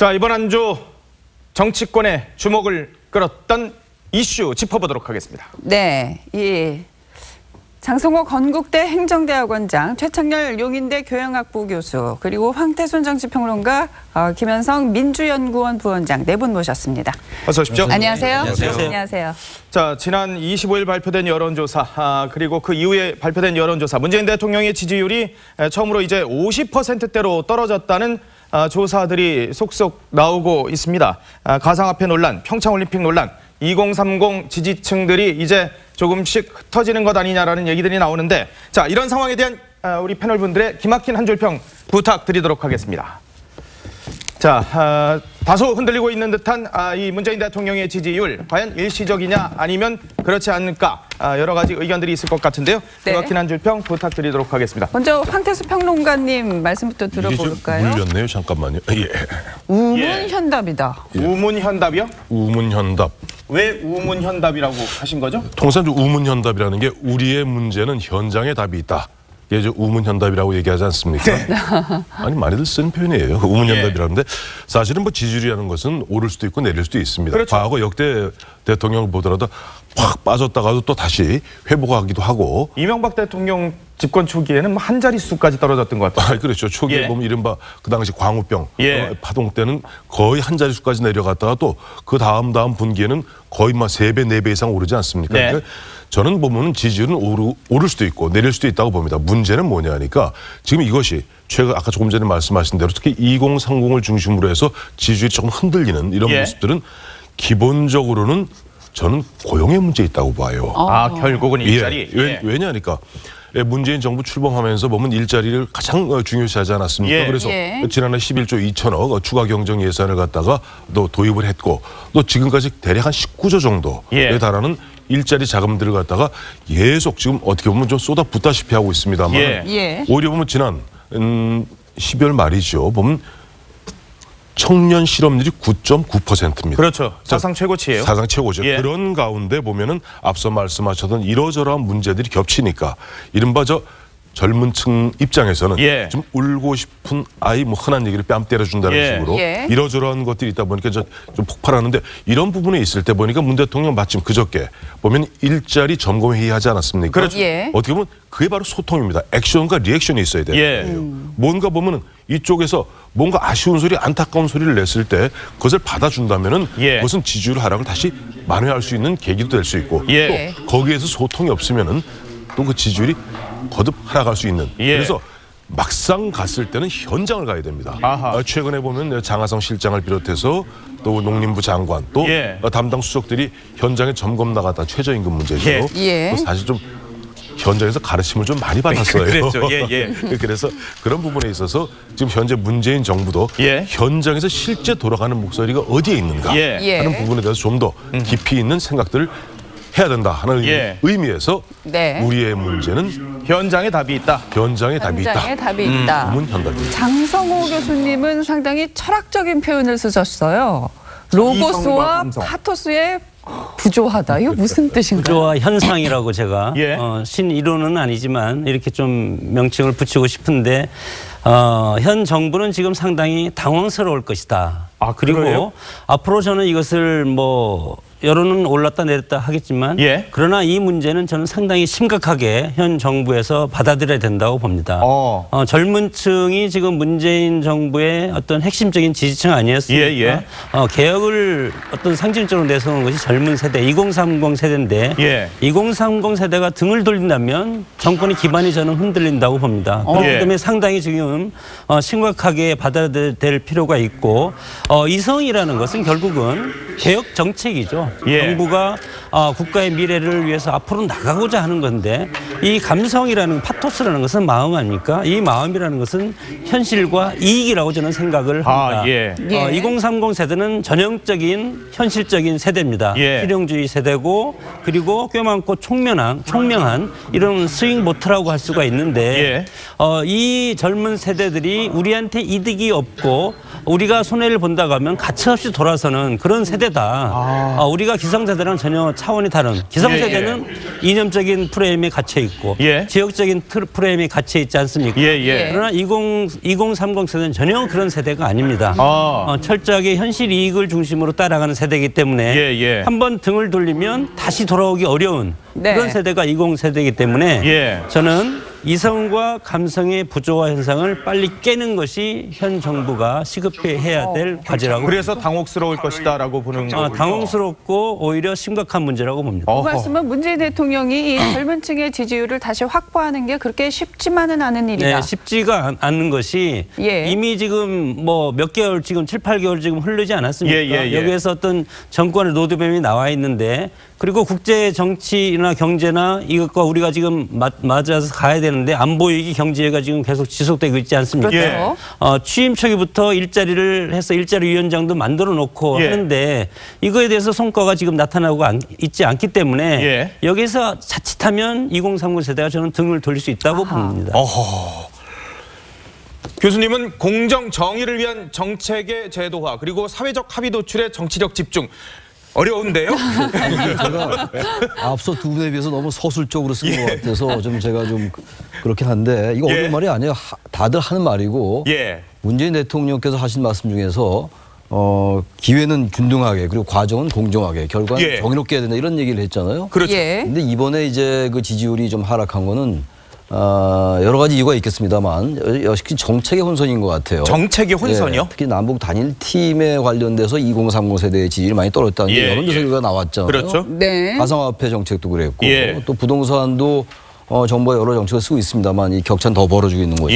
자, 이번 한 주 정치권의 주목을 끌었던 이슈 짚어보도록 하겠습니다. 네, 장성호 건국대 행정대학원장, 최창렬 용인대 교양학부 교수, 그리고 황태순 정치평론가, 김현성 민주연구원 부원장 네 분 모셨습니다. 어서 오십시오. 안녕하세요. 안녕하세요. 안녕하세요. 자, 지난 25일 발표된 여론조사, 그리고 그 이후에 발표된 여론조사, 문재인 대통령의 지지율이 처음으로 이제 50%대로 떨어졌다는 조사들이 속속 나오고 있습니다. 가상화폐 논란, 평창올림픽 논란, 2030 지지층들이 이제 조금씩 흩어지는 것 아니냐라는 얘기들이 나오는데, 자, 이런 상황에 대한 우리 패널분들의 기막힌 한 줄평 부탁드리도록 하겠습니다. 자, 다소 흔들리고 있는 듯한 이 문재인 대통령의 지지율, 과연 일시적이냐 아니면 그렇지 않을까, 여러 가지 의견들이 있을 것 같은데요. 네. 기막힌 한 줄평 부탁드리도록 하겠습니다. 먼저 황태수 평론가님 말씀부터 들어볼까요? 물렸네요. 잠깐만요. 예. 우문현답이다. 우문현답이요? 우문현답. 왜 우문현답이라고 하신 거죠? 통상 우문현답이라는 게 우리의 문제는 현장에 답이 있다. 이게 이제 우문현답이라고 얘기하지 않습니까? 네. 아니, 많이들 쓴 표현이에요. 우문현답이라는데 사실은 뭐 지지율이라는 것은 오를 수도 있고 내릴 수도 있습니다. 그렇죠. 과거 역대 대통령을 보더라도 확 빠졌다가도 또 다시 회복하기도 하고. 이명박 대통령 집권 초기에는 한 자릿수까지 떨어졌던 것 같아요. 그렇죠. 초기에 예. 보면 이른바 그 당시 광우병 파동 때는 거의 한 자릿수까지 내려갔다가 또 그 다음 분기에는 거의 막 3배, 4배 이상 오르지 않습니까? 네. 그러니까 저는 보면 지지율은 오를 수도 있고 내릴 수도 있다고 봅니다. 문제는 뭐냐니까 지금 이것이 아까 조금 전에 말씀하신 대로 특히 2030을 중심으로 해서 지지율이 조금 흔들리는 이런 모습들은 기본적으로는 저는 고용의 문제 있다고 봐요. 결국은 일자리. 왜냐니까 문재인 정부 출범하면서 보면 일자리를 가장 중요시하지 않았습니까? 그래서 지난해 11조 2천억 추가 경정 예산을 갖다가 또 도입을 했고 또 지금까지 대략 한 19조 정도에 달하는 일자리 자금들을 갖다가 계속 지금 어떻게 보면 좀 쏟아붓다시피 하고 있습니다만 오히려 보면 지난 12월 말이죠. 보면 청년 실업률이 9.9%입니다. 그렇죠. 사상 최고치예요. 사상 최고죠. 그런 가운데 보면은 앞서 말씀하셨던 이러저러한 문제들이 겹치니까 이른바 젊은 층 입장에서는 좀 울고 싶은 아이, 뭐 흔한 얘기를 뺨 때려준다는 식으로 이러저러한 것들이 있다 보니까 좀 폭발하는데 이런 부분에 있을 때 보니까 문 대통령 마침 그저께 보면 일자리 점검회의 하지 않았습니까? 그렇죠. 어떻게 보면 그게 바로 소통입니다. 액션과 리액션이 있어야 되는 거예요. 뭔가 보면은 이쪽에서 뭔가 아쉬운 소리, 안타까운 소리를 냈을 때 그것을 받아준다면은 그것은 지지율 하락을 다시 만회할 수 있는 계기도 될 수 있고 또 거기에서 소통이 없으면은 또 그 지지율이 거듭 하락할 수 있는. 그래서 막상 갔을 때는 현장을 가야 됩니다. 최근에 보면 장하성 실장을 비롯해서 또 농림부 장관 또 담당 수석들이 현장에 점검 나갔다. 최저임금 문제죠. 또 사실 좀 현장에서 가르침을 좀 많이 받았어요. 그랬죠. 그래서 그런 부분에 있어서 지금 현재 문재인 정부도 현장에서 실제 돌아가는 목소리가 어디에 있는가 하는 부분에 대해서 좀 더 깊이 있는 생각들을 해야 된다 하는 의미에서 우리의 문제는 현장에 답이 있다. 현장에 답이 있다. 현장에 답이 있다. 현답입니다. 장성호 교수님은 상당히 철학적인 표현을 쓰셨어요. 로고스와 파토스의 부조하다. 이거 무슨 뜻인가요? 부조화 현상이라고 제가 신이론은 아니지만 이렇게 좀 명칭을 붙이고 싶은데 현 정부는 지금 상당히 당황스러울 것이다. 그리고 그래요? 앞으로 저는 이것을 뭐 여론은 올랐다 내렸다 하겠지만 그러나 이 문제는 저는 상당히 심각하게 현 정부에서 받아들여야 된다고 봅니다. 젊은 층이 지금 문재인 정부의 어떤 핵심적인 지지층 아니었습니까? 개혁을 어떤 상징적으로 내세우는 것이 젊은 세대, 2030 세대인데 2030 세대가 등을 돌린다면 정권의 기반이 저는 흔들린다고 봅니다. 그렇기 때문에 상당히 지금 심각하게 받아들여야 될 필요가 있고 이성이라는 것은 결국은 개혁 정책이죠. 정부가 국가의 미래를 위해서 앞으로 나가고자 하는 건데 이 감성이라는 파토스라는 것은 마음 아닙니까? 이 마음이라는 것은 현실과 이익이라고 저는 생각을 합니다. 2030 세대는 전형적인 현실적인 세대입니다. 실용주의 세대고 그리고 꽤 많고 총명한 이런 스윙 보트라고 할 수가 있는데 이 젊은 세대들이 우리한테 이득이 없고 우리가 손해를 본다고 하면 가차없이 돌아서는 그런 세대다. 우리가 기성세대랑 전혀 차원이 다른 기성세대는 이념적인 프레임에 갇혀 있고 지역적인 프레임에 갇혀 있지 않습니까? 그러나 2030 세대는 전혀 그런 세대가 아닙니다. 철저하게 현실 이익을 중심으로 따라가는 세대이기 때문에 한번 등을 돌리면 다시 돌아오기 어려운 그런 세대가 20세대이기 때문에 저는 이성과 감성의 부조화 현상을 빨리 깨는 것이 현 정부가 시급히 해야 될 과제라고. 그래서 당혹스러울 것이다라고 보는 거군요. 당혹스럽고 오히려 심각한 문제라고 봅니다. 그 말씀은 문재인 대통령이 이 젊은 층의 지지율을 다시 확보하는 게 그렇게 쉽지만은 않은 일이다. 네, 쉽지가 않는 것이 이미 지금 뭐 몇 개월 지금 7, 8개월 지금 흐르지 않았습니까? 여기에서 어떤 정권의 로드맵이 나와 있는데 그리고 국제 정치나 경제나 이것과 우리가 지금 맞아서 가야 되는데 안보 위기 경제가 지금 계속 지속되고 있지 않습니까? 취임 초기부터 일자리를 해서 일자리 위원장도 만들어 놓고 하는데 이거에 대해서 성과가 지금 나타나고 있지 않기 때문에 여기서 자칫하면 2030 세대가 저는 등을 돌릴 수 있다고 봅니다. 교수님은 공정 정의를 위한 정책의 제도화 그리고 사회적 합의 도출의 정치적 집중. 어려운데요? 제가 앞서 두 분에 비해서 너무 서술적으로 쓴 것 같아서 좀 제가 좀 그렇긴 한데 이거 어려운 말이 아니에요. 다들 하는 말이고 문재인 대통령께서 하신 말씀 중에서 기회는 균등하게 그리고 과정은 공정하게 결과는 정의롭게 해야 된다 이런 얘기를 했잖아요. 그렇죠. 근데 이번에 이제 그 지지율이 좀 하락한 거는 여러 가지 이유가 있겠습니다만 역시 정책의 혼선인 것 같아요. 정책의 혼선이요? 특히 남북 단일팀에 관련돼서 2030 세대의 지지율이 많이 떨어졌다는 게 여론조사 결과가 나왔잖아요. 그렇죠. 가상화폐 정책도 그랬고 또 부동산도 정부가 여러 정책을 쓰고 있습니다만 이 격차는 더 벌어지고 있는 거죠.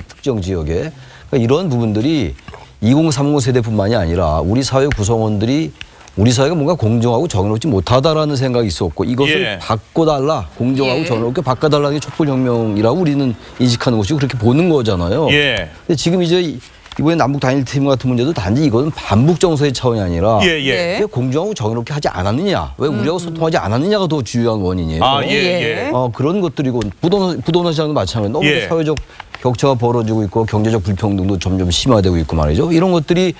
특정 지역에. 그러니까 이런 부분들이 2030 세대뿐만이 아니라 우리 사회 구성원들이 우리 사회가 뭔가 공정하고 정의롭지 못하다라는 생각이 있었고 이것을 바꿔달라, 공정하고 정의롭게 바꿔달라는 게 촛불혁명이라고 우리는 인식하는 것이고 그렇게 보는 거잖아요. 근데 지금 이제 이번에 남북 단일팀 같은 문제도 단지 이거는 반북 정서의 차원이 아니라 왜 공정하고 정의롭게 하지 않았느냐, 왜 우리하고 소통하지 않았느냐가 더 중요한 원인이에요. 그런 것들이고 부동산 시장도 마찬가지로 너무 사회적 격차가 벌어지고 있고 경제적 불평등도 점점 심화되고 있고 말이죠. 이런 것들이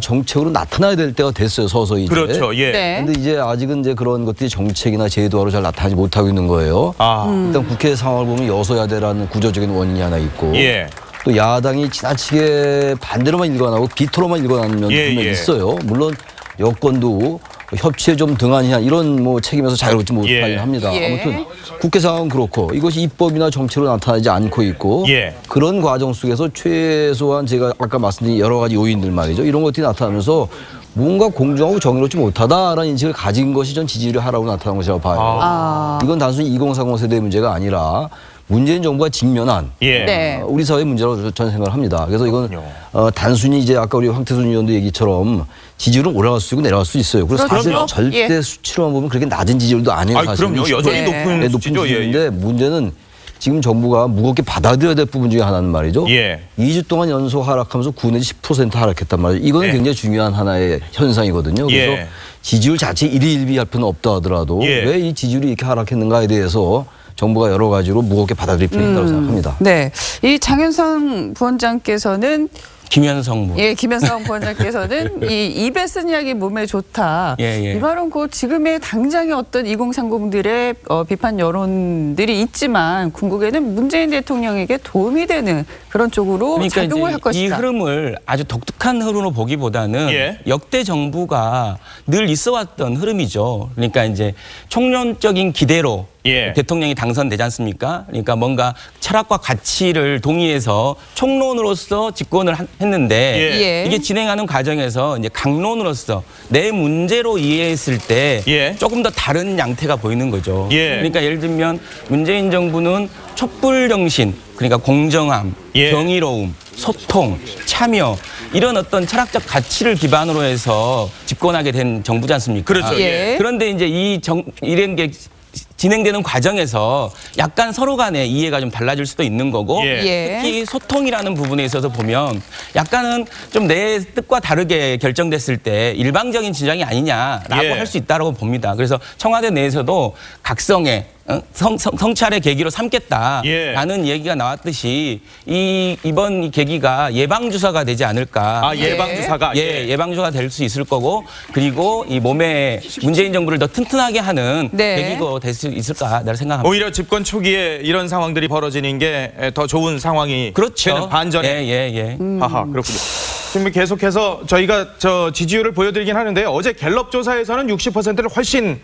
정책으로 나타나야 될 때가 됐어요. 서서히. 그렇죠. 근데 이제 아직은 이제 그런 것들이 정책이나 제도화로 잘 나타나지 못하고 있는 거예요. 일단 국회 상황을 보면 여소야대라는 구조적인 원인이 하나 있고 또 야당이 지나치게 반대로만 일관하고 비토로만 일관하는 면도 분명히 있어요. 물론 여권도 협치에 좀 등한이야 이런 뭐 책임에서 자유롭지 못하긴 합니다. 아무튼 국회 상황은 그렇고 이것이 입법이나 정책으로 나타나지 않고 있고 그런 과정 속에서 최소한 제가 아까 말씀드린 여러 가지 요인들 말이죠. 이런 것들이 나타나면서 뭔가 공정하고 정의롭지 못하다라는 인식을 가진 것이 전 지지율이 하락으로 나타난 것이라고 봐요. 이건 단순히 2030 세대의 문제가 아니라 문재인 정부가 직면한 우리 사회의 문제라고 저는 생각을 합니다. 그래서 이건 단순히 이제 아까 우리 황태순 의원도 얘기처럼 지지율은 올라갈 수 있고 내려갈 수 있어요. 그래서 사실 절대 수치로만 보면 그렇게 낮은 지지율도 아니에요. 사실은. 그럼요. 여전히 높은 지지율인데 문제는 지금 정부가 무겁게 받아들여야 될 부분 중에 하나는 말이죠. 2주 동안 연속 하락하면서 9 내지 10% 하락했단 말이죠. 이거는 굉장히 중요한 하나의 현상이거든요. 그래서 지지율 자체 일희일비할 필요는 없다 하더라도 왜 이 지지율이 이렇게 하락했는가에 대해서 정부가 여러 가지로 무겁게 받아들일 필요가 있다고 생각합니다. 이 장현성 부원장께서는 김현성 김현성 부원장께서는 이 입에 쓴 약이 몸에 좋다. 이 말은 그 지금의 당장의 어떤 2030들의 비판 여론들이 있지만 궁극에는 문재인 대통령에게 도움이 되는 그런 쪽으로 작용을 할 것이다. 이 흐름을 아주 독특한 흐름으로 보기보다는 역대 정부가 늘 있어왔던 흐름이죠. 그러니까 이제 총론적인 기대로 대통령이 당선되지 않습니까? 그러니까 뭔가 철학과 가치를 동의해서 총론으로서 집권을 했는데 이게 진행하는 과정에서 이제 강론으로서 내 문제로 이해했을 때 조금 더 다른 양태가 보이는 거죠. 그러니까 예를 들면 문재인 정부는 촛불 정신, 그러니까 공정함, 경이로움, 소통, 참여 이런 어떤 철학적 가치를 기반으로 해서 집권하게 된 정부지 않습니까? 그렇죠. 그런데 이제 이런 게 진행되는 과정에서 약간 서로 간의 이해가 좀 달라질 수도 있는 거고 특히 소통이라는 부분에 있어서 보면 약간은 좀 내 뜻과 다르게 결정됐을 때 일방적인 주장이 아니냐라고 할 수 있다고 봅니다. 그래서 청와대 내에서도 각성의 성찰의 계기로 삼겠다라는 얘기가 나왔듯이 이번 계기가 예방주사가 되지 않을까. 예방주사가? 예방주사가 될 수 있을 거고 그리고 이 몸에 문재인 정부를 더 튼튼하게 하는 계기가 될 수 있을까 나를 생각합니다. 오히려 집권 초기에 이런 상황들이 벌어지는 게 더 좋은 상황이 되는 반전에. 하하, 그렇군요. 지금 계속해서 저희가 지지율을 보여드리긴 하는데요. 어제 갤럽 조사에서는 60%를 훨씬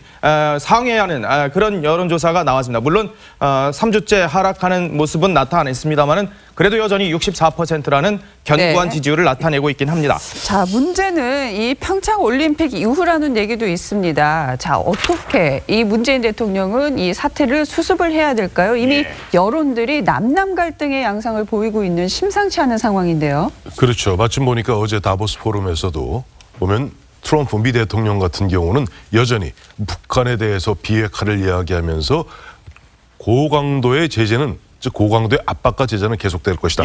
상회하는 그런 여론조사가 나왔습니다. 물론 3주째 하락하는 모습은 나타냈습니다만은 그래도 여전히 64%라는 견고한 지지율을 나타내고 있긴 합니다. 자, 문제는 이 평창 올림픽 이후라는 얘기도 있습니다. 자, 어떻게 이 문재인 대통령은 이 사태를 수습을 해야 될까요? 이미 여론들이 남남 갈등의 양상을 보이고 있는 심상치 않은 상황인데요. 그렇죠. 마침 보니까 어제 다보스 포럼에서도 보면 트럼프 미 대통령 같은 경우는 여전히 북한에 대해서 비핵화를 이야기하면서 고강도의 제재는 즉 고강도의 압박과 제재는 계속될 것이다.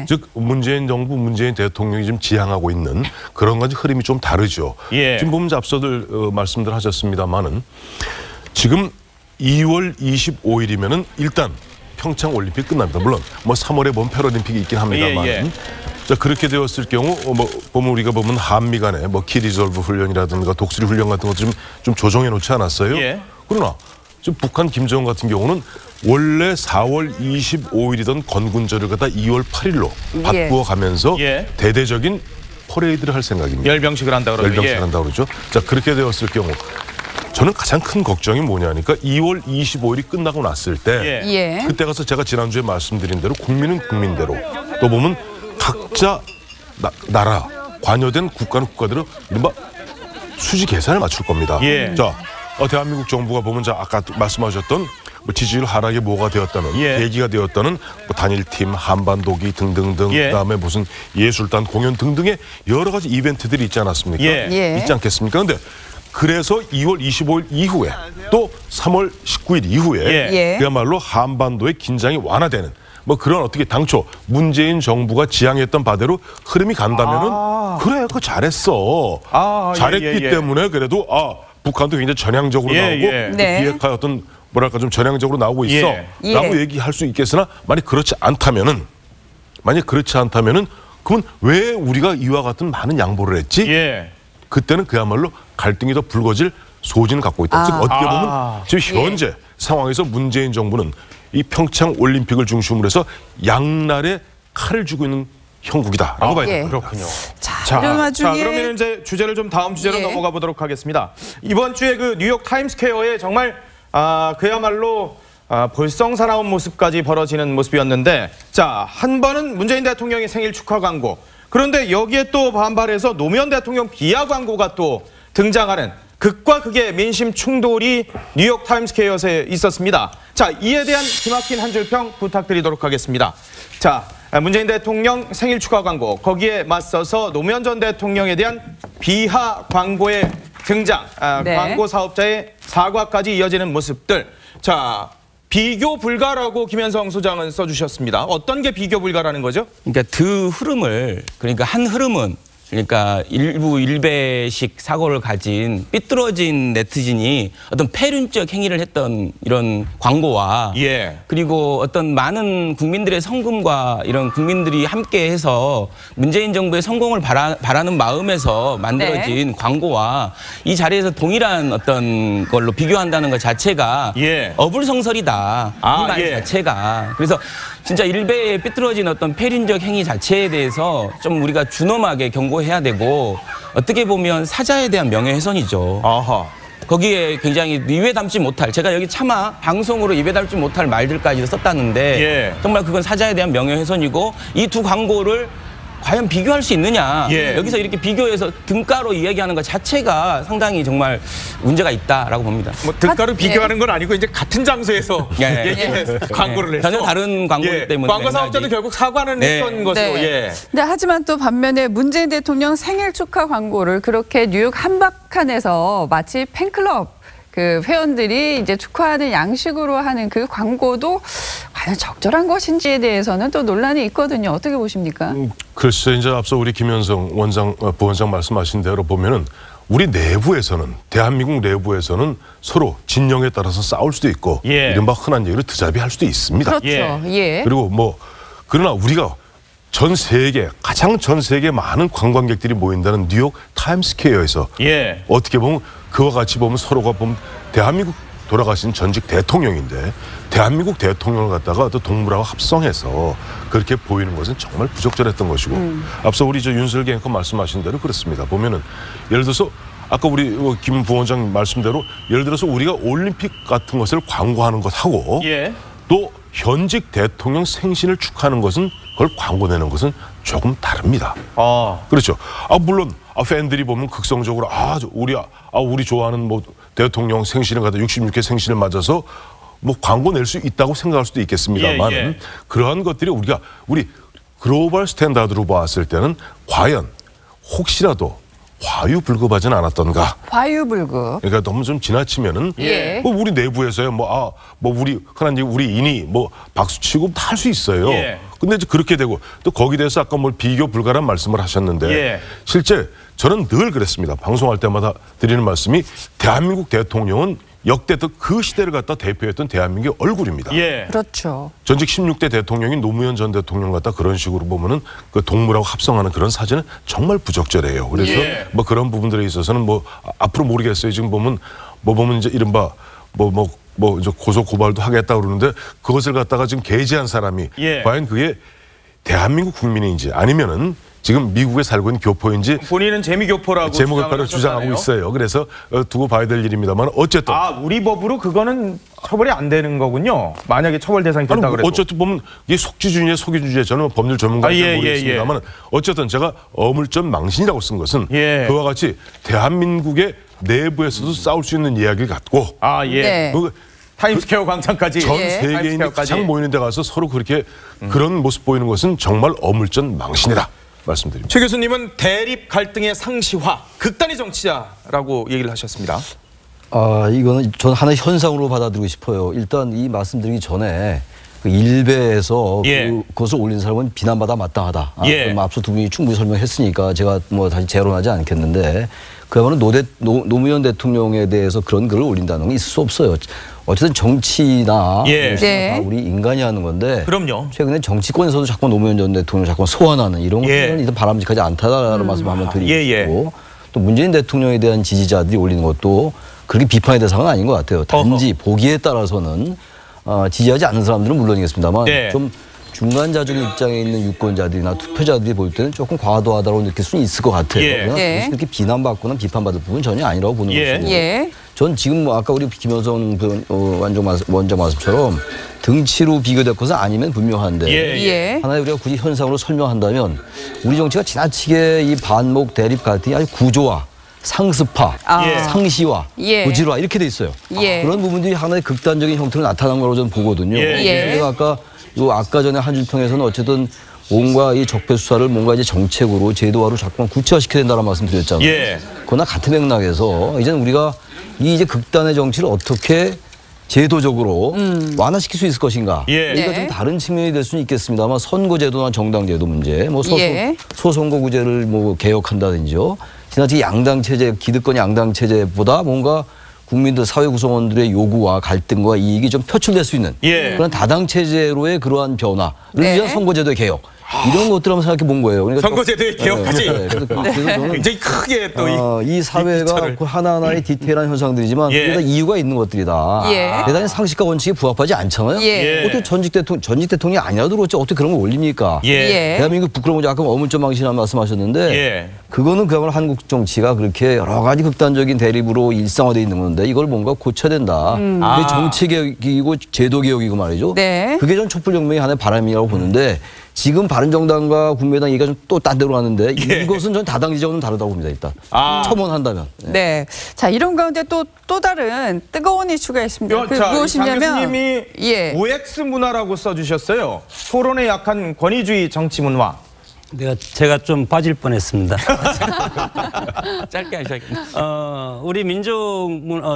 즉 문재인 정부, 문재인 대통령이 지금 지향하고 있는 그런 가지 흐름이 좀 다르죠. 지금 보면 앞서들 말씀들 하셨습니다만은 지금 2월 25일이면은 일단 평창 올림픽 끝납니다. 물론 뭐 3월에 본 패럴림픽이 있긴 합니다만. 자, 그렇게 되었을 경우 보면 우리가 보면 한미 간에 키리졸브 훈련이라든가 독수리 훈련 같은 것도 좀 조정해 놓지 않았어요. 그러나 지금 북한 김정은 같은 경우는 원래 4월 25일이던 건군절을 갖다 2월 8일로 바꾸어 가면서 대대적인 퍼레이드를 할 생각입니다. 열병식을 한다 그러죠. 열병식을 한다 그러죠. 자, 그렇게 되었을 경우 저는 가장 큰 걱정이 뭐냐니까 2월 25일이 끝나고 났을 때 그때 가서 제가 지난주에 말씀드린 대로 국민은 국민대로 또 보면 각자 나라 관여된 국가는 국가대로 이른바 수지 계산을 맞출 겁니다. 자, 대한민국 정부가 보면 아까 말씀하셨던 지지율 하락이 뭐가 되었다는 계기가 되었다는 단일팀, 한반도기 등등등 그다음에 무슨 예술단 공연 등등의 여러 가지 이벤트들이 있지 않았습니까? 있지 않겠습니까? 근데 그래서 2월 25일 이후에 또 3월 19일 이후에 그야말로 한반도의 긴장이 완화되는 그런 어떻게 당초 문재인 정부가 지향했던 바대로 흐름이 간다면은 그래, 그거 잘했어. 잘했기 때문에 그래도 북한도 굉장히 전향적으로 나오고 비핵화 어떤 뭐랄까 좀 전향적으로 나오고 있어 라고 얘기할 수 있겠으나 만약 그렇지 않다면은 그러면 왜 우리가 이와 같은 많은 양보를 했지? 그때는 그야말로 갈등이 더 불거질 소진을 갖고 있다. 즉 어떻게 보면 지금 현재 상황에서 문재인 정부는 이 평창 올림픽을 중심으로 해서 양날에 칼을 쥐고 있는 형국이다라고 봐야 됩니다. 그렇군요. 자, 그러면 이제 주제를 좀 다음 주제로 넘어가 보도록 하겠습니다. 이번 주에 그 뉴욕 타임스퀘어에 정말 그야말로 볼썽사나운 모습까지 벌어지는 모습이었는데, 자, 한 번은 문재인 대통령의 생일 축하 광고, 그런데 여기에 또 반발해서 노무현 대통령 비하 광고가 또 등장하는 극과 극의 민심 충돌이 뉴욕 타임스퀘어에 있었습니다. 자, 이에 대한 기막힌 한 줄 평 부탁드리도록 하겠습니다. 자, 문재인 대통령 생일 축하 광고, 거기에 맞서서 노무현 전 대통령에 대한 비하 광고의 등장, 광고 사업자의 사과까지 이어지는 모습들. 자, 비교 불가라고 김현성 소장은 써주셨습니다. 어떤 게 비교 불가라는 거죠? 그러니까 그러니까 한 흐름은 그러니까 일부 일배식 사고를 가진 삐뚤어진 네티즌이 어떤 패륜적 행위를 했던 이런 광고와 그리고 어떤 많은 국민들의 성금과 이런 국민들이 함께해서 문재인 정부의 성공을 바라는 마음에서 만들어진 광고와 이 자리에서 동일한 어떤 걸로 비교한다는 것 자체가 어불성설이다. 이 말 자체가. 그래서 진짜 일베의 삐뚤어진 어떤 패륜적 행위 자체에 대해서 좀 우리가 준엄하게 경고해야 되고, 어떻게 보면 사자에 대한 명예훼손이죠. 거기에 굉장히 입에 담지 못할, 제가 여기 차마 방송으로 입에 담지 못할 말들까지 썼다는데 정말 그건 사자에 대한 명예훼손이고, 이 두 광고를 과연 비교할 수 있느냐. 여기서 이렇게 비교해서 등가로 이야기하는 것 자체가 상당히 정말 문제가 있다라고 봅니다. 뭐 등가로 비교하는 건 아니고 이제 같은 장소에서 광고를 했어. 전혀 다른 광고이기 때문에. 광고 사업자도 결국 사과는 했던 것으로. 근데 하지만 또 반면에 문재인 대통령 생일 축하 광고를 그렇게 뉴욕 한복판에서 마치 팬클럽 그 회원들이 이제 축하하는 양식으로 하는 그 광고도 과연 적절한 것인지에 대해서는 또 논란이 있거든요. 어떻게 보십니까? 글쎄, 이제 앞서 우리 김현성 부원장 말씀하신 대로 보면은 우리 내부에서는 대한민국 내부에서는 서로 진영에 따라서 싸울 수도 있고 이른바 흔한 얘기로 드자비할 수도 있습니다. 그렇죠. 그리고 뭐 그러나 우리가 전 세계 가장 전 세계 많은 관광객들이 모인다는 뉴욕 타임스퀘어에서 어떻게 보면 그와 같이 보면 서로가 보면 대한민국 돌아가신 전직 대통령인데 대한민국 대통령을 갖다가 또 동물하고 합성해서 그렇게 보이는 것은 정말 부적절했던 것이고 앞서 우리 저 윤석열 앵커 말씀하신 대로 그렇습니다. 보면은 예를 들어서 아까 우리 김 부원장 말씀대로 예를 들어서 우리가 올림픽 같은 것을 광고하는 것하고 또 현직 대통령 생신을 축하하는 것은 그걸 광고내는 것은 조금 다릅니다. 그렇죠. 물론 팬들이 보면 극성적으로 우리 좋아하는 뭐 대통령 생신을 갖다 66회 생신을 맞아서 뭐 광고 낼 수 있다고 생각할 수도 있겠습니다만 그러한 것들이 우리 글로벌 스탠다드로 봤을 때는 과연 혹시라도 과유불급하지는 않았던가. 과유불급. 그러니까 너무 좀 지나치면은 뭐 우리 내부에서요 우리 흔한 얘기 우리 인이 뭐 박수치고 다 할 수 있어요. 근데 이제 그렇게 되고 또 거기에 대해서 아까 뭐 비교 불가란 말씀을 하셨는데 실제 저는 늘 그랬습니다. 방송할 때마다 드리는 말씀이 대한민국 대통령은 역대 그 시대를 갖다 대표했던 대한민국의 얼굴입니다. 그렇죠. 전직 16대 대통령이 노무현 전 대통령 갖다 그런 식으로 보면은 그 동물하고 합성하는 그런 사진은 정말 부적절해요. 그래서 뭐 그런 부분들에 있어서는 뭐 앞으로 모르겠어요. 지금 보면 이제 이른바 이제 고소 고발도 하겠다 그러는데 그것을 갖다가 지금 게재한 사람이 과연 그게 대한민국 국민인지 아니면은 지금 미국에 살고 있는 교포인지 본인은 재미교포라고 주장하고 있어요. 그래서 두고 봐야 될 일입니다만 어쨌든 우리 법으로 그거는 처벌이 안 되는 거군요. 만약에 처벌 대상이 된다 그래도. 어쨌든 보면 이게 속지주의냐 속이주의냐 저는 법률 전문가인지 모르겠습니다만 어쨌든 제가 어물전 망신이라고 쓴 것은 그와 같이 대한민국의 내부에서도 싸울 수 있는 이야기를 갖고 타임스퀘어 광장까지 전 세계인이 가장 모이는 데 가서 서로 그렇게 그런 모습 보이는 것은 정말 어물전 망신이다. 말씀드립니다. 최 교수님은 대립 갈등의 상시화, 극단의 정치자라고 얘기를 하셨습니다. 이거는 전 하나의 현상으로 받아들이고 싶어요. 일단 이 말씀드리기 전에 그 일베에서 그것을 올린 사람은 비난받아 마땅하다. 앞서 두 분이 충분히 설명했으니까 제가 뭐 다시 재론하지 않겠는데 그야말로 노무현 대통령에 대해서 그런 글을 올린다는 건 있을 수 없어요. 어쨌든 정치나 다 우리 인간이 하는 건데 그럼요. 최근에 정치권에서도 자꾸 노무현 전 대통령을 자꾸 소환하는 이런 것은 일단 바람직하지 않다라는 말씀 한번 드리고 또 문재인 대통령에 대한 지지자들이 올리는 것도 그렇게 비판의 대상은 아닌 것 같아요. 단지 보기에 따라서는 지지하지 않는 사람들은 물론이겠습니다만 좀 중간자적 입장에 있는 유권자들이나 투표자들이 볼 때는 조금 과도하다고 느낄 수는 있을 것 같아요. 그것이 그렇게 비난받거나 비판받을 부분은 전혀 아니라고 보는 것이고 전 지금 아까 우리 김효성 원장 말씀처럼 등치로 비교될 것은 아니면 분명한데 하나의 우리가 굳이 현상으로 설명한다면 우리 정치가 지나치게 이 반목 대립 갈등이 아주 구조화 상습화, 상시화, 고질화 이렇게 돼 있어요. 그런 부분들이 하나의 극단적인 형태로 나타난 거라고 저는 보거든요. 제가 아까 전에 한줄평에서는 어쨌든 뭔가 이 적폐 수사를 뭔가 이제 정책으로 제도화로 자꾸만 구체화시켜야 된다는 말씀드렸잖아요. 그러나 같은 맥락에서 이제는 우리가 이 이제 극단의 정치를 어떻게 제도적으로 완화시킬 수 있을 것인가. 이거 좀 다른 측면이 될 수는 있겠습니다만 선거제도나 정당제도 문제, 뭐 소선거구제를 뭐 개혁한다든지요. 지나치게 양당 체제, 기득권 양당 체제보다 뭔가 국민들 사회 구성원들의 요구와 갈등과 이익이 좀 표출될 수 있는 그런 다당 체제로의 그러한 변화를 위한 선거제도의 개혁. 이런 것들 한번 생각해 본 거예요. 그러니까 선거제도의 개혁까지. 그래서 저는 굉장히 크게 또 이 사회가 하나하나의 디테일한 현상들이지만 그게 이유가 있는 것들이다. 대단히 상식과 원칙에 부합하지 않잖아요. 어떻게 전직 대통령이 아니라도 그렇지 어떻게 그런 걸 올립니까? 대한민국 부끄러운 거 아까 어물점 망신이라는 말씀하셨는데 그거는 그야말로 한국 정치가 그렇게 여러 가지 극단적인 대립으로 일상화되어 있는 건데 이걸 뭔가 고쳐야 된다. 그게 정치개혁이고 제도개혁이고 말이죠. 그게 전 촛불혁명의 하나의 바람이라고 보는데 지금 바른정당과 국민의당 얘기가 좀 또 딴 데로 가는데 이것은 전 다당 지적은 다르다고 봅니다. 일단 첨언한다면. 자 이런 가운데 또 다른 뜨거운 이슈가 있습니다. 무엇이냐면 장 교수님이 OX 문화라고 써주셨어요. 토론에 약한 권위주의 정치 문화. 제가 좀 빠질 뻔했습니다. 짧게 하셔야겠네요. 우리 민족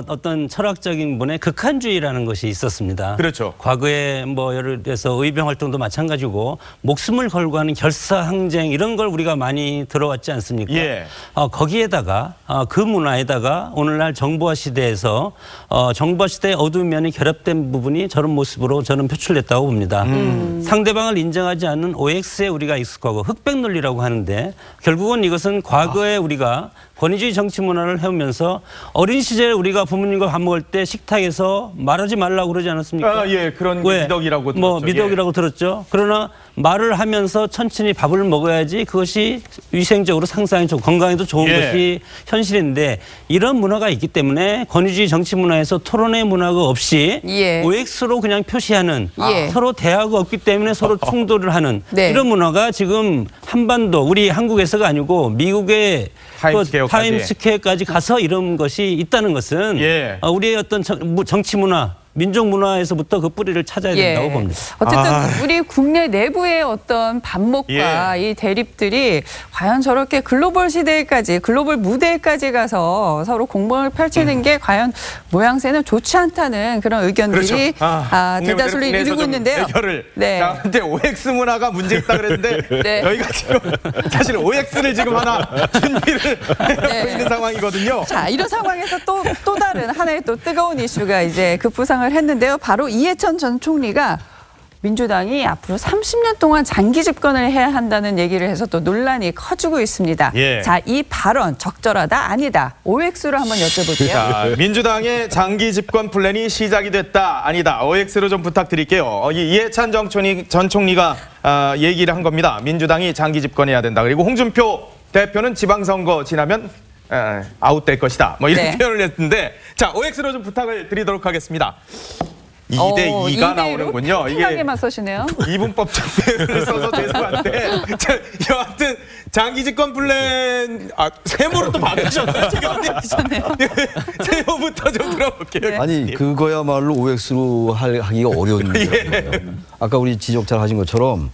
어떤 철학적인 분의 극한주의라는 것이 있었습니다. 그렇죠. 과거에 뭐 예를 들어서 의병 활동도 마찬가지고 목숨을 걸고 하는 결사항쟁 이런 걸 우리가 많이 들어왔지 않습니까? 예. 거기에다가 그 문화에다가 오늘날 정보화 시대에서 정보화 시대의 어두운 면이 결합된 부분이 저런 모습으로 저는 표출됐다고 봅니다. 상대방을 인정하지 않는 OX에 우리가 익숙하고 흑백 논리라고 하는데 결국은 이것은 과거에 우리가 권위주의 정치 문화를 해오면서 어린 시절에 우리가 부모님과 밥 먹을 때 식탁에서 말하지 말라고 그러지 않았습니까? 예, 그런 미덕이라고 들었죠. 뭐 미덕이라고 들었죠. 그러나 말을 하면서 천천히 밥을 먹어야지 그것이 위생적으로 상상이 좋고 건강에도 좋은 것이 현실인데 이런 문화가 있기 때문에 권위주의 정치 문화에서 토론의 문화가 없이 OX로 그냥 표시하는 서로 대화가 없기 때문에 서로 충돌을 하는 이런 문화가 지금 한반도 우리 한국에서가 아니고 미국의 타임스퀘어까지 가서 이런 것이 있다는 것은 우리의 어떤 정치 문화 민족 문화에서부터 그 뿌리를 찾아야 된다고 봅니다. 어쨌든 우리 국내 내부의 어떤 반목과 이 대립들이 과연 저렇게 글로벌 시대까지 글로벌 무대까지 가서 서로 공방을 펼치는 게 과연 모양새는 좋지 않다는 그런 의견들이 대다수를 이루고 있는데요. 자, 근데 OX 문화가 문제 있다 그랬는데 저희가 지금 사실 OX를 지금 하나 준비를 하고 있는 상황이거든요. 자, 이런 상황에서 또 다른 하나의 또 뜨거운 이슈가 이제 급부상을 했는데요. 바로 이해찬 전 총리가 민주당이 앞으로 30년 동안 장기 집권을 해야 한다는 얘기를 해서 또 논란이 커지고 있습니다. 자, 이 발언 적절하다 아니다. OX로 한번 여쭤볼게요. 자, 민주당의 장기 집권 플랜이 시작이 됐다 아니다. OX로 좀 부탁드릴게요. 이해찬 전 총리가 얘기를 한 겁니다. 민주당이 장기 집권해야 된다. 그리고 홍준표 대표는 지방선거 지나면 아웃될 것이다. 뭐 이런 표현을 했는데 자, OX로 좀 부탁을 드리도록 하겠습니다. 2대2가 나오는군요. 이게 써시네요. 이분법적 표현을 써서 죄송한데 여하튼 장기 집권 플랜 세모로 또 바꾸셨어요. 세모부터 좀 들어볼게요. 아니 그거야말로 OX로 하기가 어려운 거예요. 아까 우리 지적 잘 하신 것처럼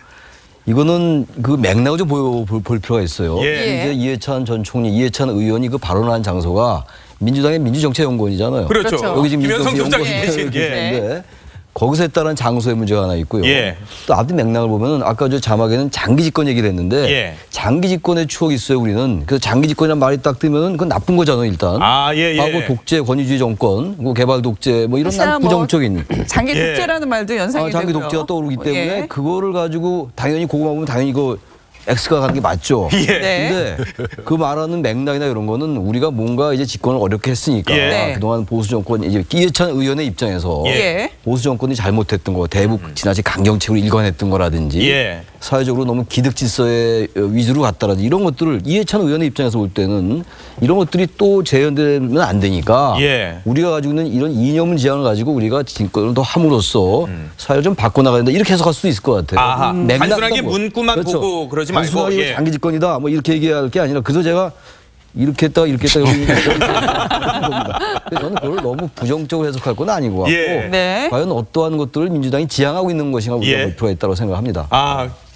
이거는 그 맥락을 좀 볼 필요가 있어요. 이제 이해찬 전 총리, 이해찬 의원이 그 발언한 장소가 민주당의 민주정책연구원이잖아요. 그렇죠. 여기 지금 김현성 소장이 계신데 거기서 했다는 장소의 문제가 하나 있고요. 또 앞뒤 맥락을 보면 아까 저 자막에는 장기 집권 얘기를 했는데 장기 집권의 추억이 있어요. 우리는 그래서 장기 집권이라는 말이 딱 뜨면 그건 나쁜 거잖아요. 일단 하고 독재, 권위주의 정권, 개발 독재 뭐 이런 난 부정적인 장기 독재라는 말도 연상이 장기 되고요. 독재가 떠오르기 때문에 그거를 가지고 당연히 그거만 보면 당연히 이거 X가 가는 게 맞죠. 근데 그 말하는 맥락이나 이런 거는 우리가 뭔가 이제 집권을 어렵게 했으니까 그동안 보수 정권 이제 이해찬 의원의 입장에서 보수 정권이 잘못했던 거 대북 지나치 강경책으로 일관했던 거라든지 사회적으로 너무 기득 질서에 위주로 갔다라든지 이런 것들을 이해찬 의원의 입장에서 볼 때는 이런 것들이 또 재현되면 안 되니까 우리가 가지고 있는 이런 이념 지향을 가지고 우리가 집권을 더 함으로써 사회를 좀 바꿔나가야 된다 이렇게 해석할 수도 있을 것 같아요. 단순하게 문구만 보고 그러지 말고 단순하게 장기 집권이다 뭐 이렇게 얘기할 게 아니라 그래서 제가 이렇게 했다 이렇게 했다 겁니다. 저는 그걸 너무 부정적으로 해석할 건 아니고 과연 어떠한 것들을 민주당이 지향하고 있는 것인가 우리가 볼 필요가 있다고 생각합니다.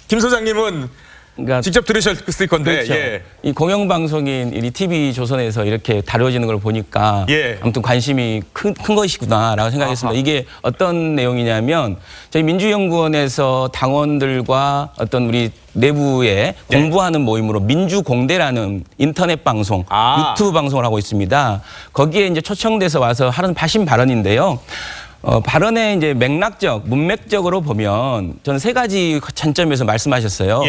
김 소장님은 그러니까 직접 들으셨을 건데 그렇죠. 이 공영방송인 이 TV 조선에서 이렇게 다뤄지는 걸 보니까 아무튼 관심이 큰 것이구나라고 생각했습니다. 이게 어떤 내용이냐면 저희 민주연구원에서 당원들과 어떤 우리 내부에 공부하는 모임으로 민주공대라는 인터넷 방송, 유튜브 방송을 하고 있습니다. 거기에 이제 초청돼서 와서 하신 발언인데요. 발언의 이제 맥락적, 문맥적으로 보면 저는 세 가지 관점에서 말씀하셨어요.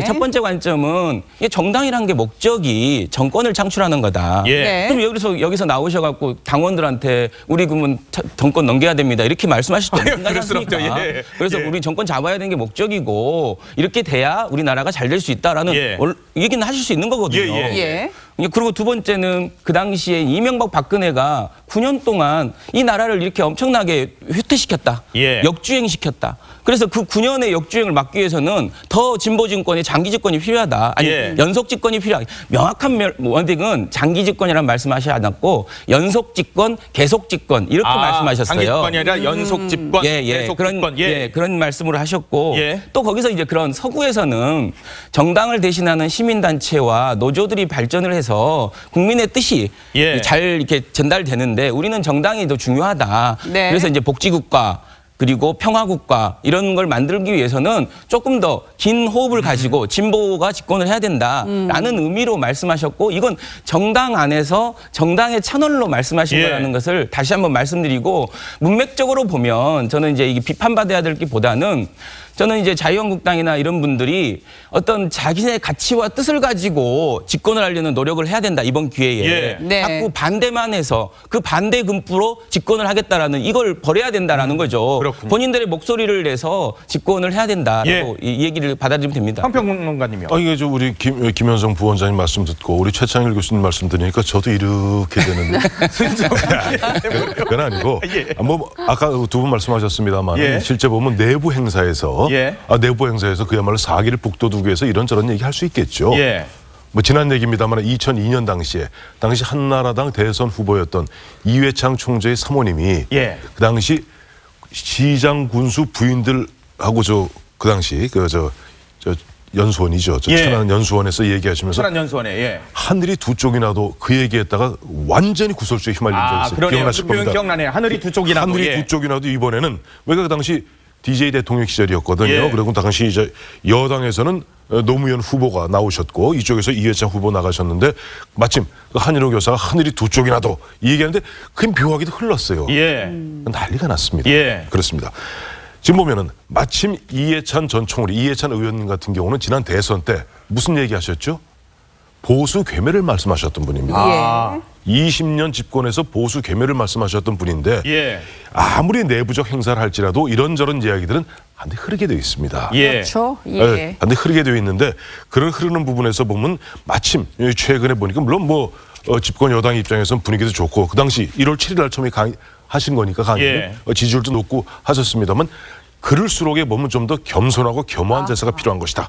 첫 번째 관점은 정당이라는 게 목적이 정권을 창출하는 거다. 그럼 여기서 나오셔갖고 당원들한테 우리 그러면 정권 넘겨야 됩니다. 이렇게 말씀하실 때 그렇습니까? 그래서 우리 정권 잡아야 되는 게 목적이고 이렇게 돼야 우리나라가 잘 될 수 있다라는 얘기는 하실 수 있는 거거든요. 그리고 두 번째는 그 당시에 이명박 박근혜가 9년 동안 이 나라를 이렇게 엄청나게 휘퇴시켰다. 역주행시켰다. 그래서 그 9년의 역주행을 막기 위해서는 더 진보 정권의 장기 집권이 필요하다. 아니 연속 집권이 필요하다. 명확한 원칙은 장기 집권이라는 말씀하시지 않았고 연속 집권, 계속 집권 이렇게 말씀하셨어요. 장기 집권이 아니라 연속 집권, 계속 집권. 그런 말씀을 하셨고 또 거기서 이제 그런 서구에서는 정당을 대신하는 시민단체와 노조들이 발전을 해서 국민의 뜻이 잘 이렇게 전달되는데 우리는 정당이 더 중요하다. 그래서 이제 복지국가 그리고 평화국가 이런 걸 만들기 위해서는 조금 더 긴 호흡을 가지고 진보가 집권을 해야 된다라는 의미로 말씀하셨고 이건 정당 안에서 정당의 채널로 말씀하신 거라는 것을 다시 한번 말씀드리고 문맥적으로 보면 저는 이제 이게 비판받아야 될 게보다는 저는 이제 자유한국당이나 이런 분들이 어떤 자기네 가치와 뜻을 가지고 집권을 하려는 노력을 해야 된다 이번 기회에 자꾸 반대만 해서 그 반대 금부로 집권을 하겠다라는 이걸 버려야 된다라는 거죠. 그렇군요. 본인들의 목소리를 내서 집권을 해야 된다라고 이 얘기를 받아들이면 됩니다. 황평론가님이요. 이게 저 우리 김현성 부원장님 말씀 듣고 우리 최창일 교수님 말씀 들으니까 저도 이렇게 되는데 그건 아니고 뭐 아까 두 분 말씀하셨습니다만 실제 보면 내부 행사에서 내부 행사에서 그야말로 사기를 북돋우기 위해서 이런저런 얘기 할 수 있겠죠. 뭐 지난 얘기입니다만 2002년 당시 한나라당 대선 후보였던 이회창 총재의 사모님이 그 당시 시장 군수 부인들하고 그 당시 연수원이죠. 천안 연수원에서 얘기하시면서 천안 연수원에 하늘이 두 쪽이 나도 그 얘기했다가 완전히 구설수에 휘말린 적이 있어요. 기억나실 겁니다. 기억나네요. 하늘이 두 쪽이 나도. 하늘이 두 쪽이 나도 이번에는 왜가 그 당시 DJ 대통령 시절이었거든요. 그리고 당시 이제 여당에서는 노무현 후보가 나오셨고 이쪽에서 이회창 후보 나가셨는데 마침 그 한인호 교사가 하늘이 두 쪽이 나도 이 얘기하는데 그냥 묘하게도 흘렀어요. 난리가 났습니다. 그렇습니다. 지금 보면은 마침 이해찬 전 총리, 이해찬 의원님 같은 경우는 지난 대선 때 무슨 얘기하셨죠? 보수 괴멸을 말씀하셨던 분입니다. 20년 집권에서 보수 괴멸을 말씀하셨던 분인데 아무리 내부적 행사를 할지라도 이런저런 이야기들은 한데 흐르게 되어 있습니다. 그렇죠. 한데 흐르게 되어 있는데 그런 흐르는 부분에서 보면 마침 최근에 보니까 물론 뭐 집권 여당 입장에서는 분위기도 좋고 그 당시 1월 7일 날 처음에 하신 거니까 강의 지지율도 높고 하셨습니다만 그럴수록에 보면 좀 더 겸손하고 겸허한 대사가 필요한 것이다.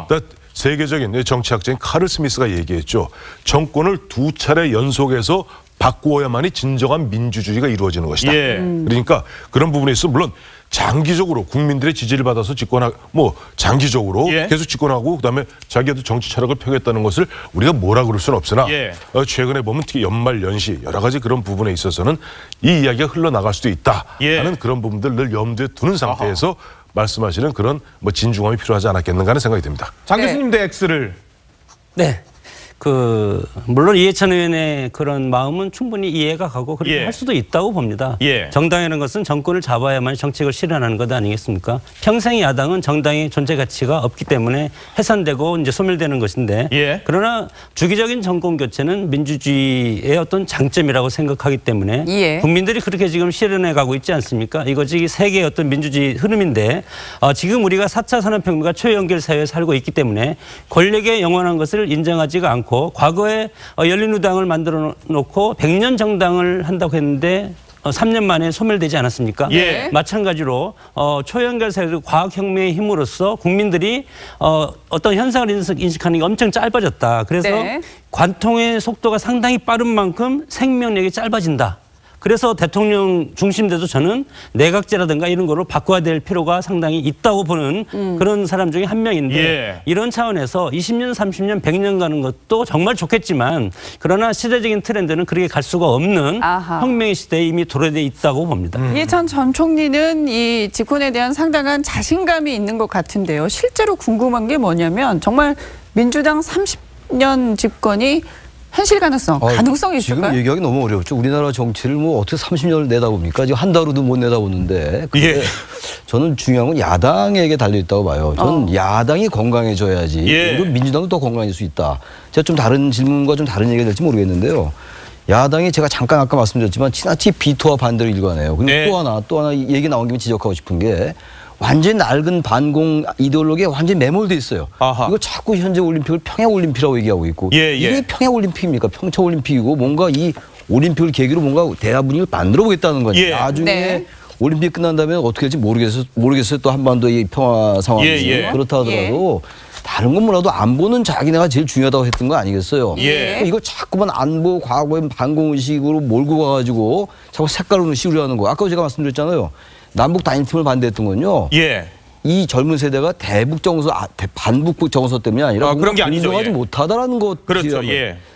그러니까 세계적인 정치학자인 카를 스미스가 얘기했죠. 정권을 두 차례 연속해서 바꾸어야만이 진정한 민주주의가 이루어지는 것이다. 그러니까 그런 부분에 있어 물론 장기적으로 국민들의 지지를 받아서 장기적으로 계속 집권하고 그다음에 자기도 정치 철학을 펴겠다는 것을 우리가 뭐라 그럴 수는 없으나 최근에 보면 특히 연말 연시 여러 가지 그런 부분에 있어서는 이 이야기가 흘러나갈 수도 있다 하는 그런 부분들 늘 염두에 두는 상태에서 말씀하시는 그런 진중함이 필요하지 않았겠는가 하는 생각이 듭니다. 장 교수님 대 X를. 물론 이해찬 의원의 그런 마음은 충분히 이해가 가고 그렇게 할 수도 있다고 봅니다. 정당이라는 것은 정권을 잡아야만 정책을 실현하는 것 아니겠습니까? 평생 야당은 정당의 존재 가치가 없기 때문에 해산되고 이제 소멸되는 것인데 그러나 주기적인 정권 교체는 민주주의의 어떤 장점이라고 생각하기 때문에 국민들이 그렇게 지금 실현해 가고 있지 않습니까? 이것이 세계의 어떤 민주주의 흐름인데 지금 우리가 4차 산업혁명과 초연결 사회에 살고 있기 때문에 권력의 영원한 것을 인정하지가 않고 과거에 열린우당을 만들어 놓고 100년 정당을 한다고 했는데 3년 만에 소멸되지 않았습니까? 마찬가지로 초연결 사회도 과학혁명의 힘으로써 국민들이 어떤 현상을 인식하는 게 엄청 짧아졌다. 그래서 관통의 속도가 상당히 빠른 만큼 생명력이 짧아진다. 그래서 대통령 중심제도 저는 내각제라든가 이런 거로 바꿔야 될 필요가 상당히 있다고 보는 그런 사람 중에 한 명인데 이런 차원에서 20년, 30년, 100년 가는 것도 정말 좋겠지만 그러나 시대적인 트렌드는 그렇게 갈 수가 없는 혁명의 시대에 이미 도래돼 있다고 봅니다. 이해찬 전 총리는 이 집권에 대한 상당한 자신감이 있는 것 같은데요. 실제로 궁금한 게 뭐냐면 정말 민주당 30년 집권이 현실 가능성이 있을까요? 지금 얘기하기 너무 어렵죠. 우리나라 정치를 어떻게 30년을 내다봅니까? 지금 한 달로도 못 내다보는데. 저는 중요한 건 야당에게 달려있다고 봐요. 저는 야당이 건강해져야지. 그리고 민주당도 더 건강해질 수 있다. 제가 좀 다른 질문과 좀 다른 얘기가 될지 모르겠는데요. 야당이 제가 잠깐 아까 말씀드렸지만 지나치 비토와 반대를 일관해요. 그리고 또 하나 얘기 나온 김에 지적하고 싶은 게 완전히 낡은 반공 이데올로기에 완전히 매몰돼 있어요. 이거 자꾸 현재 올림픽을 평양올림픽이라고 얘기하고 있고 이게 평양올림픽입니까? 평창올림픽이고 뭔가 이 올림픽을 계기로 뭔가 대화 분위기를 만들어 보겠다는 거죠. 나중에 올림픽 끝난 다음에 어떻게 될지 모르겠어요. 또 한반도의 평화 상황이 그렇다 하더라도 다른 건 몰라도 안보는 자기네가 제일 중요하다고 했던 거 아니겠어요? 이거 자꾸만 안보, 과거의 반공의식으로 몰고 가가지고 자꾸 색깔로 씌우려는 거. 아까 제가 말씀드렸잖아요. 남북 단일팀을 반대했던 건요. 이 젊은 세대가 대북 정서, 반북 정서 때문이 아니라 그런 게 아니죠. 공정하지 못하다라는 것. 그렇죠.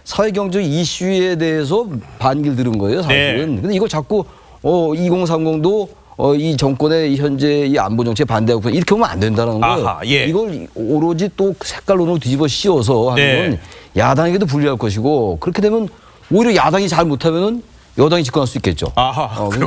사회경제 이슈에 대해서 반기를 들은 거예요, 사실은. 근데 이걸 자꾸 2030도 이 정권의 현재 이 안보 정책에 반대하고 이렇게 보면 안 된다는 거예요. 이걸 오로지 또 색깔론으로 뒤집어 씌워서 하면 건 야당에게도 불리할 것이고 그렇게 되면 오히려 야당이 잘 못하면은 여당이 집권할 수 있겠죠.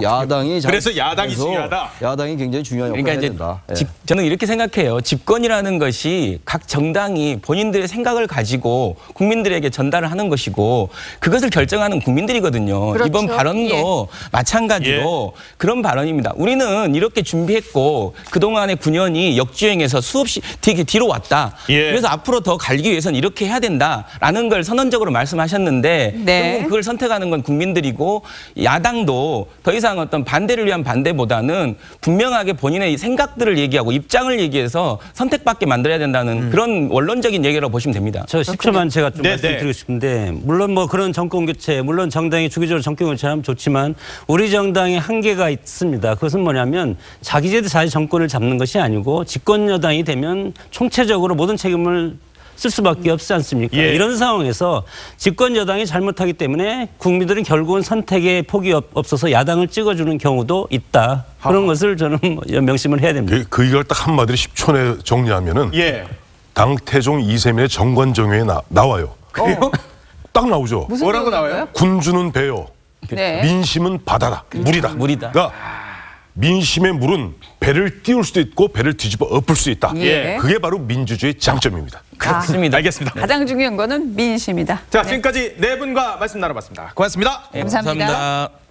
야당이 그래서 야당이 중요하다. 야당이 굉장히 중요한 역할을 해야 된다. 저는 이렇게 생각해요. 집권이라는 것이 각 정당이 본인들의 생각을 가지고 국민들에게 전달을 하는 것이고 그것을 결정하는 국민들이거든요. 그렇죠. 이번 발언도 마찬가지로 그런 발언입니다. 우리는 이렇게 준비했고 그동안의 9년이 역주행해서 수없이 되게 뒤로 왔다. 그래서 앞으로 더 갈기 위해서는 이렇게 해야 된다라는 걸 선언적으로 말씀하셨는데 결국 그걸 선택하는 건 국민들이고 야당도 더 이상 어떤 반대를 위한 반대보다는 분명하게 본인의 생각들을 얘기하고 입장을 얘기해서 선택받게 만들어야 된다는 그런 원론적인 얘기라고 보시면 됩니다. 저 10초만 제가 좀 말씀드리고 싶은데 물론 뭐 그런 정권 교체, 물론 정당이 주기적으로 정권 교체하면 좋지만 우리 정당의 한계가 있습니다. 그것은 뭐냐면 자기들이 자기 정권을 잡는 것이 아니고 집권 여당이 되면 총체적으로 모든 책임을 쓸 수밖에 없지 않습니까? 이런 상황에서 집권 여당이 잘못하기 때문에 국민들은 결국은 선택의 폭이 없어서 야당을 찍어주는 경우도 있다. 그런 것을 저는 명심을 해야 됩니다. 그 이걸 딱 한마디로 10초 내에 정리하면은 당태종 이세민의 정관정의에 나와요. 딱 나오죠. 뭐라고 나와요? 군주는 배요. 민심은 바다다. 물이다. 그러니까 민심의 물은 배를 띄울 수도 있고 배를 뒤집어 엎을 수 있다. 그게 바로 민주주의의 장점입니다. 그렇습니다. 알겠습니다. 가장 중요한 거는 민심이다. 자, 지금까지 네 분과 말씀 나눠봤습니다. 고맙습니다. 감사합니다.